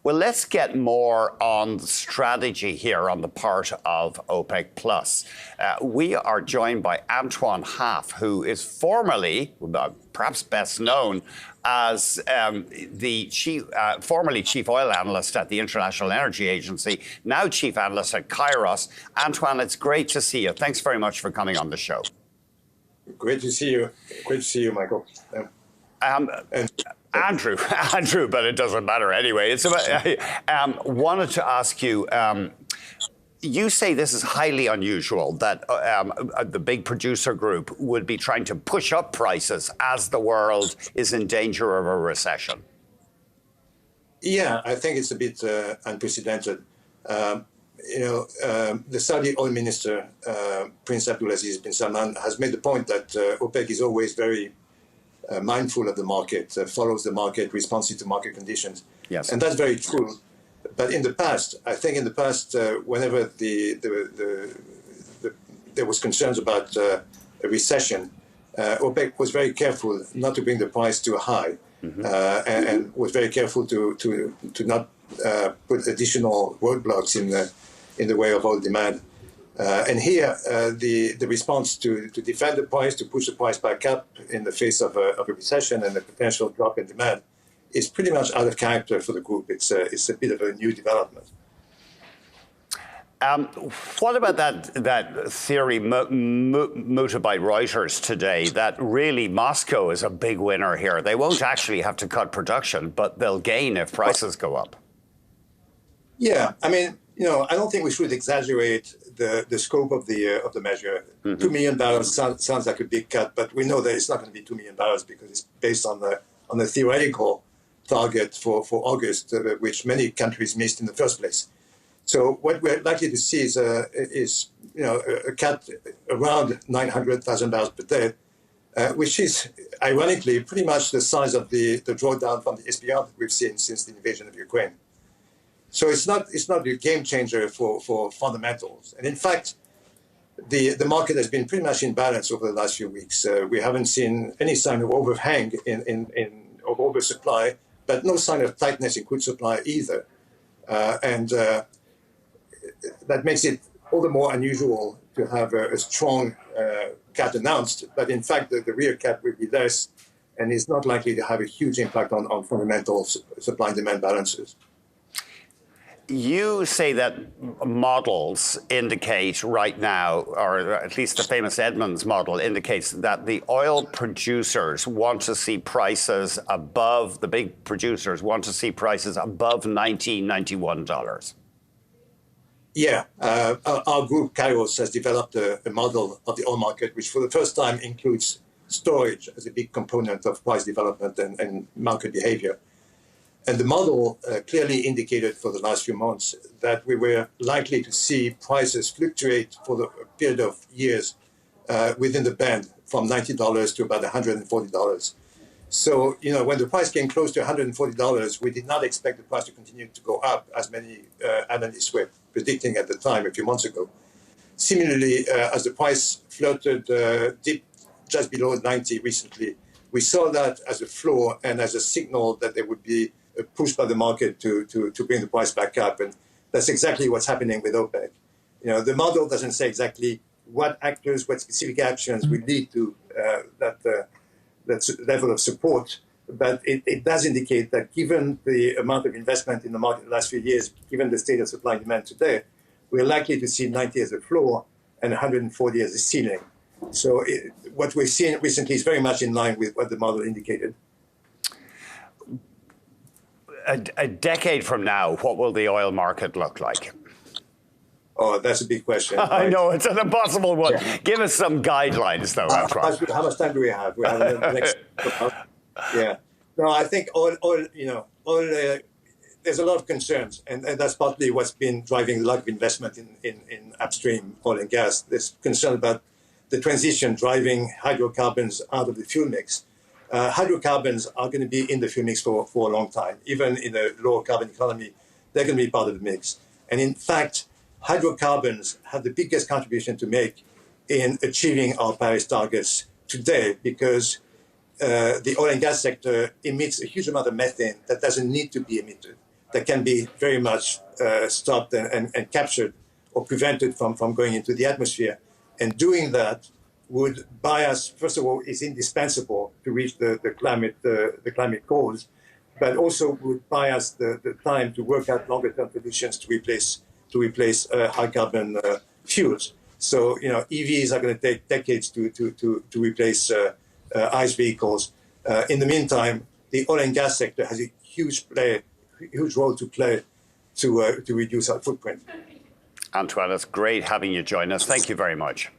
Well, let's get more on the strategy here on the part of OPEC Plus. We are joined by Antoine Halff, who is formerly, perhaps best known as formerly chief oil analyst at the International Energy Agency, now chief analyst at Kairos. Antoine, it's great to see you. Thanks very much for coming on the show. Great to see you. Great to see you, Michael. Andrew, but it doesn't matter anyway. It's about, wanted to ask you, you say this is highly unusual, that the big producer group would be trying to push up prices as the world is in danger of a recession. Yeah, I think it's a bit unprecedented. The Saudi oil minister, Prince Abdulaziz bin Salman, has made the point that OPEC is always very mindful of the market, follows the market, responsive to market conditions. Yes. And that's very true. But in the past, I think whenever there was concerns about a recession, OPEC was very careful not to bring the price too high, and was very careful to not put additional roadblocks in the way of oil demand. And here, the response to defend the price, to push the price back up in the face of a recession and a potential drop in demand, is pretty much out of character for the group. It's a bit of a new development. What about that theory mooted by Reuters today that really Moscow is a big winner here? They won't actually have to cut production, but they'll gain if prices go up. Yeah, I mean, I don't think we should exaggerate the scope of the measure. 2 million barrels sounds like a big cut, but we know that it's not going to be 2 million barrels because it's based on the theoretical target for August, which many countries missed in the first place. So what we're likely to see is a cut around 900,000 barrels per day, which is ironically pretty much the size of the drawdown from the SPR that we've seen since the invasion of Ukraine. So it's not a game changer for fundamentals. And in fact, the market has been pretty much in balance over the last few weeks. We haven't seen any sign of overhang of oversupply, but no sign of tightness in crude supply either. And that makes it all the more unusual to have a strong cut announced. But in fact, the real cut will be less and is not likely to have a huge impact on fundamental supply and demand balances. You say that models indicate right now, or at least the famous Edmonds model indicates that the oil producers want to see prices above, the big producers want to see prices above $90, $91. Yeah, our group, Kairos, has developed a model of the oil market, which for the first time includes storage as a big component of price development and market behavior. And the model clearly indicated for the last few months that we were likely to see prices fluctuate for a period of years within the band from $90 to about $140. So, when the price came close to $140, we did not expect the price to continue to go up, as many analysts were predicting at the time a few months ago. Similarly, as the price flirted deep just below 90 recently, we saw that as a floor and as a signal that there would be a push by the market to bring the price back up. And that's exactly what's happening with OPEC. The model doesn't say exactly what actors, what specific actions will lead to that level of support, but it does indicate that given the amount of investment in the market in the last few years, given the state of supply and demand today, we're likely to see 90 as a floor and 140 as a ceiling. So what we've seen recently is very much in line with what the model indicated. A decade from now, what will the oil market look like? Oh, that's a big question. I know, it's an impossible one. Yeah. Give us some guidelines, though, Antoine. How much time do we have? We have the next. Yeah. No, I think there's a lot of concerns, and that's partly what's been driving a lot of investment in upstream oil and gas. There's concern about the transition driving hydrocarbons out of the fuel mix. Hydrocarbons are going to be in the fuel mix for a long time. Even in a lower carbon economy, they're going to be part of the mix. And in fact, hydrocarbons have the biggest contribution to make in achieving our Paris targets today because the oil and gas sector emits a huge amount of methane that doesn't need to be emitted. that can be very much stopped and captured or prevented from going into the atmosphere. And doing that would buy us, first of all, is indispensable to reach the climate goals, but also would buy us the time to work out longer-term solutions to replace high-carbon fuels. So, EVs are going to take decades to replace ICE vehicles. In the meantime, the oil and gas sector has a huge role to play to reduce our footprint. Antoine, it's great having you join us. Thank you very much.